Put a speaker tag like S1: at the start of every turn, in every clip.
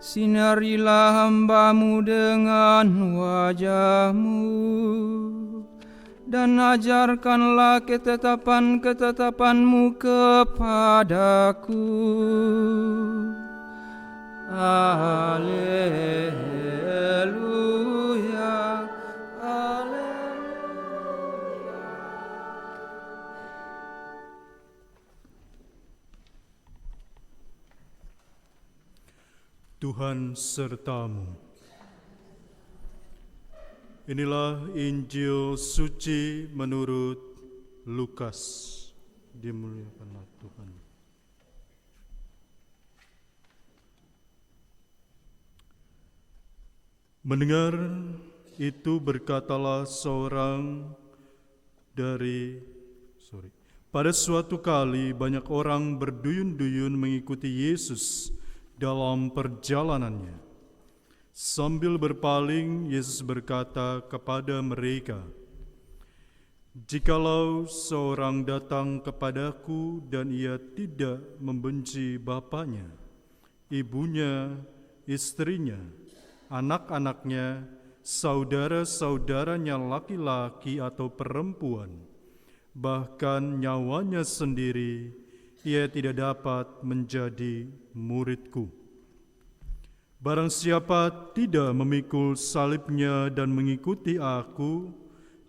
S1: Sinarilah hamba-Mu dengan wajah-Mu, dan ajarkanlah ketetapan-ketetapan-Mu kepadaku. Haleluya, haleluya.
S2: Tuhan sertamu. Inilah Injil suci menurut Lukas. Dimuliakanlah Tuhan. Mendengar itu berkatalah pada suatu kali banyak orang berduyun-duyun mengikuti Yesus dalam perjalanannya. Sambil berpaling, Yesus berkata kepada mereka, "Jikalau seorang datang kepadaku dan ia tidak membenci bapaknya, ibunya, istrinya, anak-anaknya, saudara-saudaranya laki-laki atau perempuan, bahkan nyawanya sendiri, ia tidak dapat menjadi muridku. Barang siapa tidak memikul salibnya dan mengikuti aku,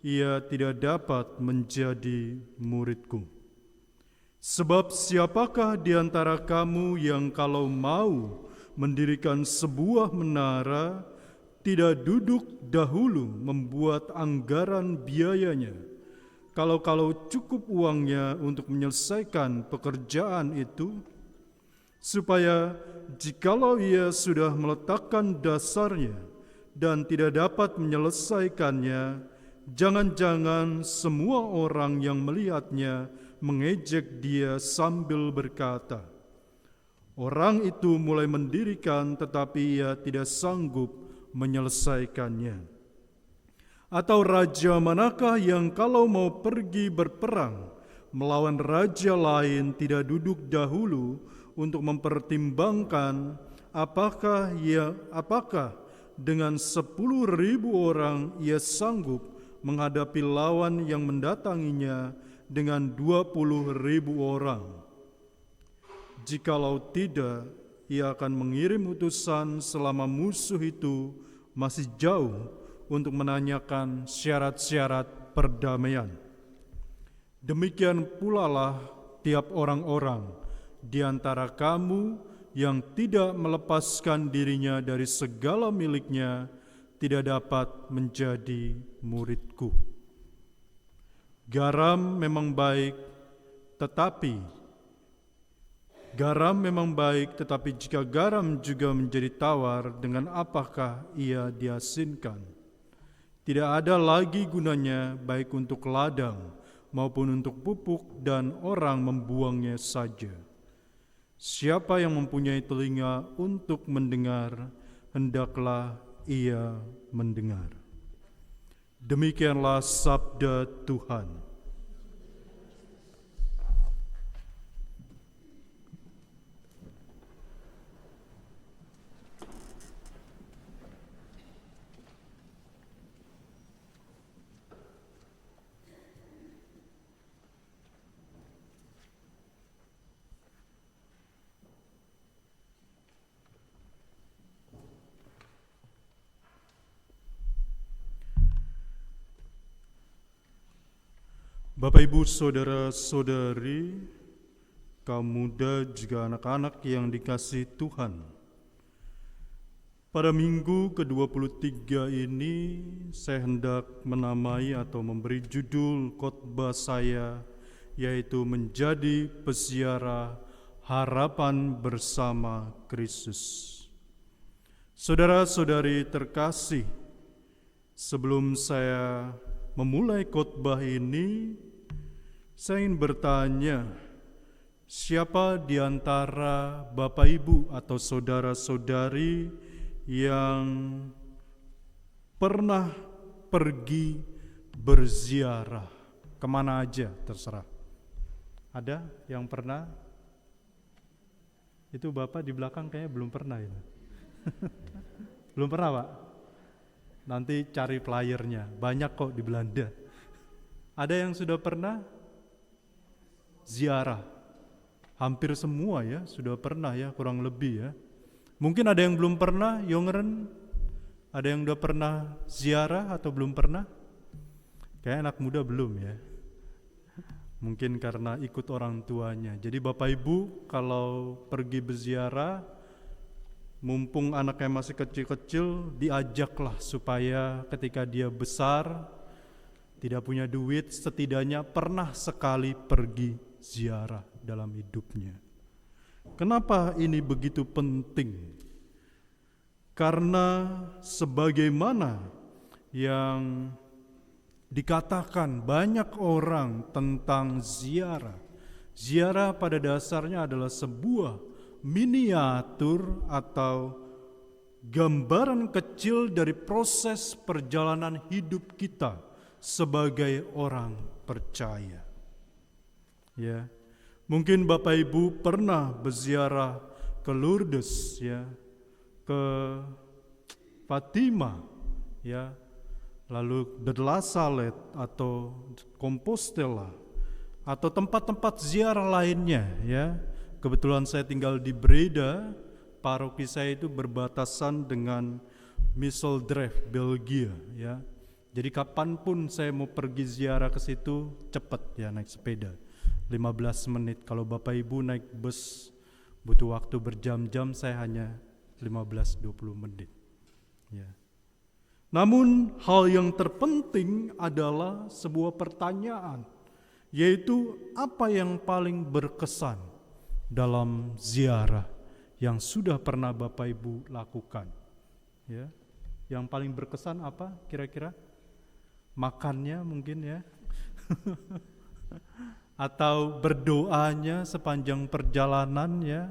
S2: ia tidak dapat menjadi muridku. Sebab siapakah di antara kamu yang kalau mau mendirikan sebuah menara, tidak duduk dahulu membuat anggaran biayanya, kalau cukup uangnya untuk menyelesaikan pekerjaan itu, supaya jikalau ia sudah meletakkan dasarnya dan tidak dapat menyelesaikannya, jangan-jangan semua orang yang melihatnya mengejek dia sambil berkata, 'Orang itu mulai mendirikan tetapi ia tidak sanggup menyelesaikannya.' Atau raja manakah yang kalau mau pergi berperang melawan raja lain tidak duduk dahulu untuk mempertimbangkan apakah dengan 10.000 orang ia sanggup menghadapi lawan yang mendatanginya dengan 20.000 orang. Jikalau tidak, ia akan mengirim utusan selama musuh itu masih jauh untuk menanyakan syarat-syarat perdamaian. Demikian pula lah tiap orang-orang di antara kamu yang tidak melepaskan dirinya dari segala miliknya tidak dapat menjadi muridku. Garam memang baik, tetapi jika garam juga menjadi tawar, dengan apakah ia diasinkan? Tidak ada lagi gunanya baik untuk ladang maupun untuk pupuk, dan orang membuangnya saja. Siapa yang mempunyai telinga untuk mendengar, hendaklah ia mendengar." Demikianlah sabda Tuhan. Bapak, Ibu, saudara-saudari, kaum muda juga anak-anak yang dikasihi Tuhan. Pada minggu ke-23 ini saya hendak menamai atau memberi judul khotbah saya, yaitu menjadi peziarah harapan bersama Kristus. Saudara-saudari terkasih, sebelum saya memulai khotbah ini, saya ingin bertanya, siapa di antara Bapak Ibu atau saudara-saudari yang pernah pergi berziarah? Kemana aja terserah. Ada yang pernah? Itu Bapak di belakang kayaknya belum pernah ya. Belum pernah, Pak? Nanti cari flyernya, banyak kok di Belanda. Ada yang sudah pernah ziarah? Hampir semua ya, sudah pernah ya, kurang lebih ya. Mungkin ada yang belum pernah, Yongeren? Ada yang udah pernah ziarah atau belum pernah? Kayak anak muda belum ya. Mungkin karena ikut orang tuanya. Jadi Bapak Ibu kalau pergi berziarah, mumpung anaknya masih kecil-kecil, diajaklah supaya ketika dia besar, tidak punya duit, setidaknya pernah sekali pergi ziarah dalam hidupnya. Kenapa ini begitu penting? Karena sebagaimana yang dikatakan banyak orang tentang ziarah. Ziarah pada dasarnya adalah sebuah miniatur atau gambaran kecil dari proses perjalanan hidup kita sebagai orang percaya. Ya. Mungkin Bapak Ibu pernah berziarah ke Lourdes ya, ke Fatima ya, lalu de la Salette atau Compostela atau tempat-tempat ziarah lainnya ya. Kebetulan saya tinggal di Breda, paroki saya itu berbatasan dengan Misseldrecht, Belgia ya. Jadi kapanpun saya mau pergi ziarah ke situ cepat ya, naik sepeda 15 menit. Kalau Bapak Ibu naik bus butuh waktu berjam-jam, saya hanya 15-20 menit ya. Namun hal yang terpenting adalah sebuah pertanyaan, yaitu apa yang paling berkesan dalam ziarah yang sudah pernah Bapak Ibu lakukan ya. Yang paling berkesan apa kira-kira? Makannya mungkin ya. Atau berdoanya sepanjang perjalanan ya,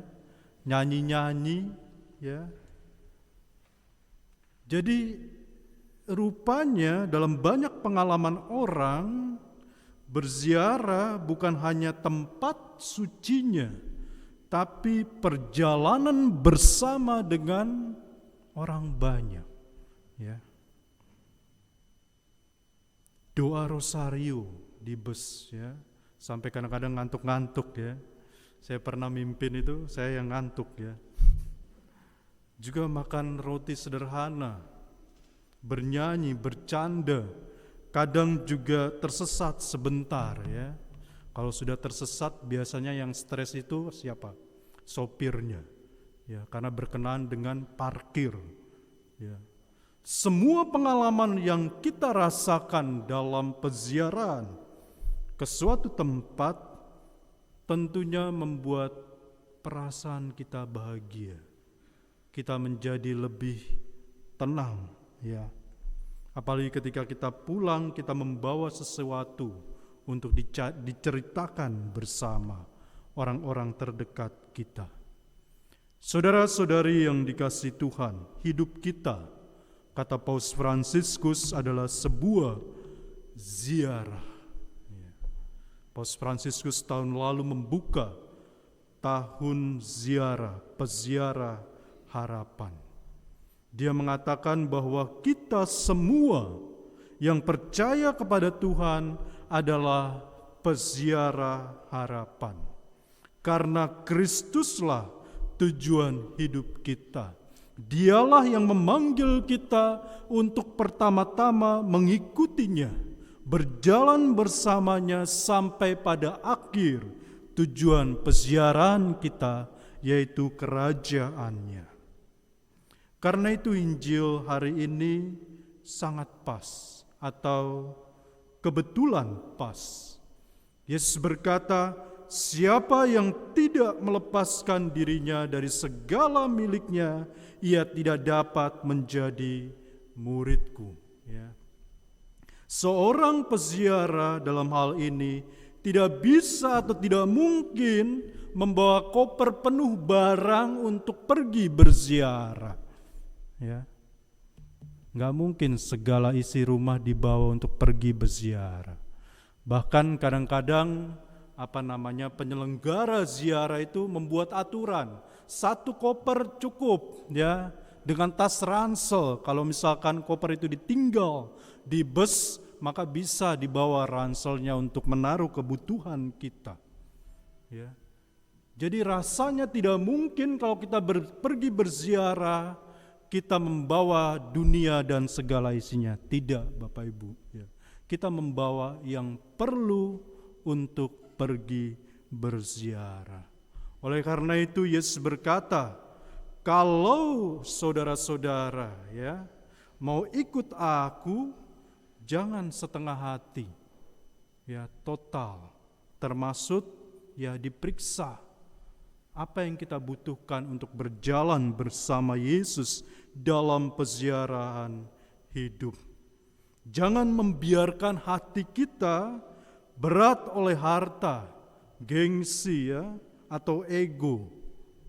S2: nyanyi-nyanyi ya. Jadi rupanya dalam banyak pengalaman orang, berziarah bukan hanya tempat sucinya, tapi perjalanan bersama dengan orang banyak ya. Doa rosario di bus ya, sampai kadang-kadang ngantuk-ngantuk ya. Saya pernah mimpin itu, saya yang ngantuk ya. Juga makan roti sederhana, bernyanyi, bercanda, kadang juga tersesat sebentar ya. Kalau sudah tersesat biasanya yang stres itu siapa? Sopirnya ya, karena berkenaan dengan parkir ya. Semua pengalaman yang kita rasakan dalam peziarahan ke suatu tempat tentunya membuat perasaan kita bahagia. Kita menjadi lebih tenang ya. Apalagi ketika kita pulang, kita membawa sesuatu untuk diceritakan bersama orang-orang terdekat kita. Saudara-saudari yang dikasihi Tuhan, hidup kita, kata Paus Fransiskus, adalah sebuah ziarah. Paus Fransiskus tahun lalu membuka tahun ziarah, peziarah harapan. Dia mengatakan bahwa kita semua yang percaya kepada Tuhan adalah peziarah harapan. Karena Kristuslah tujuan hidup kita. Dialah yang memanggil kita untuk pertama-tama mengikutinya, berjalan bersamanya sampai pada akhir tujuan peziarahan kita, yaitu kerajaannya. Karena itu Injil hari ini sangat pas atau kebetulan pas. Yesus berkata, siapa yang tidak melepaskan dirinya dari segala miliknya, ia tidak dapat menjadi muridku. Ya. Seorang peziarah dalam hal ini tidak bisa atau tidak mungkin membawa koper penuh barang untuk pergi berziarah. Ya. Nggak mungkin segala isi rumah dibawa untuk pergi berziarah. Bahkan kadang-kadang penyelenggara ziarah itu membuat aturan, 1 koper cukup ya, dengan tas ransel. Kalau misalkan koper itu ditinggal di bus, maka bisa dibawa ranselnya untuk menaruh kebutuhan kita. Ya. Jadi rasanya tidak mungkin kalau kita pergi berziarah, kita membawa dunia dan segala isinya. Tidak, Bapak Ibu. Ya. Kita membawa yang perlu untuk pergi berziarah. Oleh karena itu Yesus berkata, kalau saudara-saudara ya mau ikut aku, jangan setengah hati, ya total, termasuk ya diperiksa apa yang kita butuhkan untuk berjalan bersama Yesus dalam peziarahan hidup. Jangan membiarkan hati kita berat oleh harta, gengsi ya, atau ego.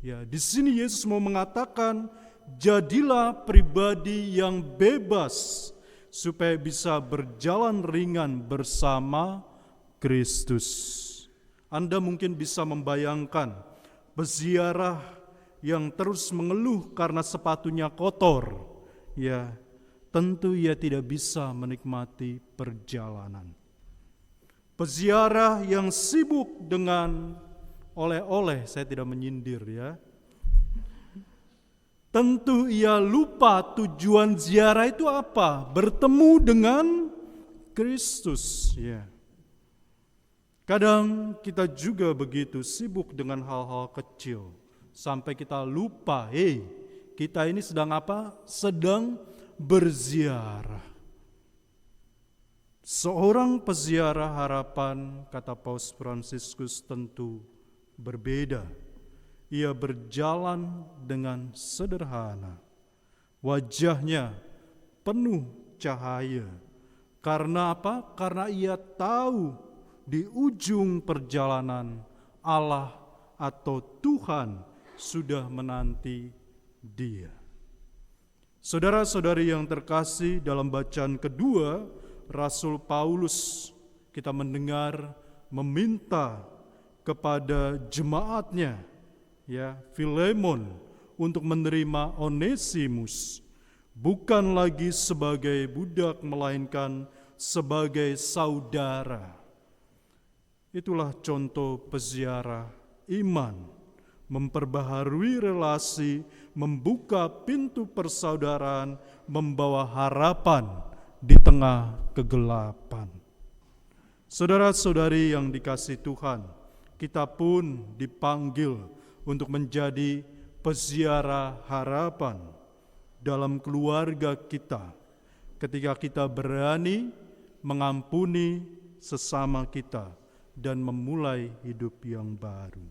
S2: Ya, di sini Yesus mau mengatakan, jadilah pribadi yang bebas supaya bisa berjalan ringan bersama Kristus. Anda mungkin bisa membayangkan peziarah yang terus mengeluh karena sepatunya kotor. Ya, tentu ia tidak bisa menikmati perjalanan. Peziarah yang sibuk dengan oleh-oleh, saya tidak menyindir ya. Tentu ia lupa tujuan ziarah itu apa? Bertemu dengan Kristus ya. Kadang kita juga begitu sibuk dengan hal-hal kecil sampai kita lupa, kita ini sedang apa? Sedang berziarah. Seorang peziarah harapan, kata Paus Fransiskus, tentu berbeda. Ia berjalan dengan sederhana. Wajahnya penuh cahaya. Karena apa? Karena ia tahu di ujung perjalanan Allah atau Tuhan sudah menanti dia. Saudara-saudari yang terkasih, dalam bacaan kedua Rasul Paulus kita mendengar meminta kepada jemaatnya ya Filemon untuk menerima Onesimus bukan lagi sebagai budak melainkan sebagai saudara. Itulah contoh peziarah iman, memperbaharui relasi, membuka pintu persaudaraan, membawa harapan di tengah kegelapan. Saudara-saudari yang dikasihi Tuhan, kita pun dipanggil untuk menjadi peziarah harapan dalam keluarga kita, ketika kita berani mengampuni sesama kita dan memulai hidup yang baru.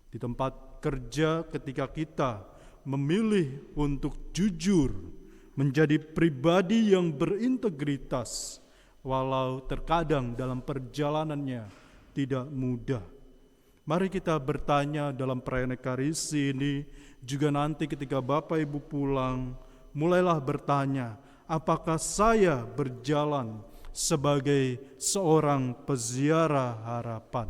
S2: Di tempat kerja, ketika kita memilih untuk jujur, menjadi pribadi yang berintegritas, walau terkadang dalam perjalanannya tidak mudah. Mari kita bertanya dalam perayaan Ekaristi ini, juga nanti ketika Bapak Ibu pulang, mulailah bertanya, apakah saya berjalan sebagai seorang peziarah harapan?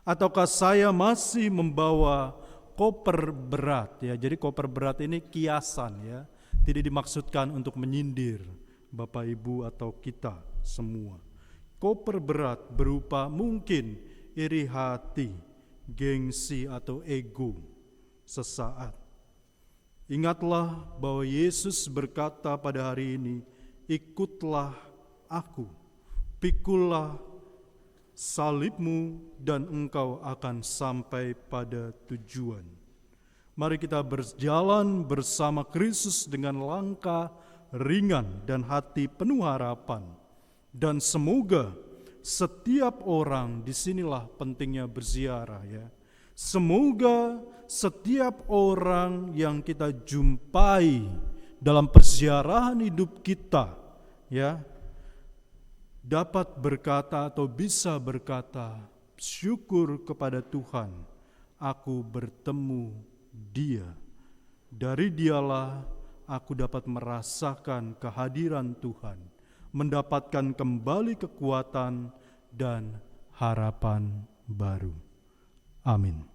S2: Ataukah saya masih membawa koper berat? Ya, jadi koper berat ini kiasan ya, tidak dimaksudkan untuk menyindir Bapak Ibu atau kita semua. Koper berat berupa mungkin iri hati, gengsi atau ego sesaat. Ingatlah bahwa Yesus berkata pada hari ini, ikutlah aku, pikulah salibmu dan engkau akan sampai pada tujuan. Mari kita berjalan bersama Kristus dengan langkah ringan dan hati penuh harapan. Dan semoga setiap orang, disinilah pentingnya berziarah ya. Semoga setiap orang yang kita jumpai dalam perziarahan hidup kita ya, dapat berkata atau bisa berkata, syukur kepada Tuhan, aku bertemu Dia. Dari Dialah aku dapat merasakan kehadiran Tuhan, mendapatkan kembali kekuatan dan harapan baru. Amin.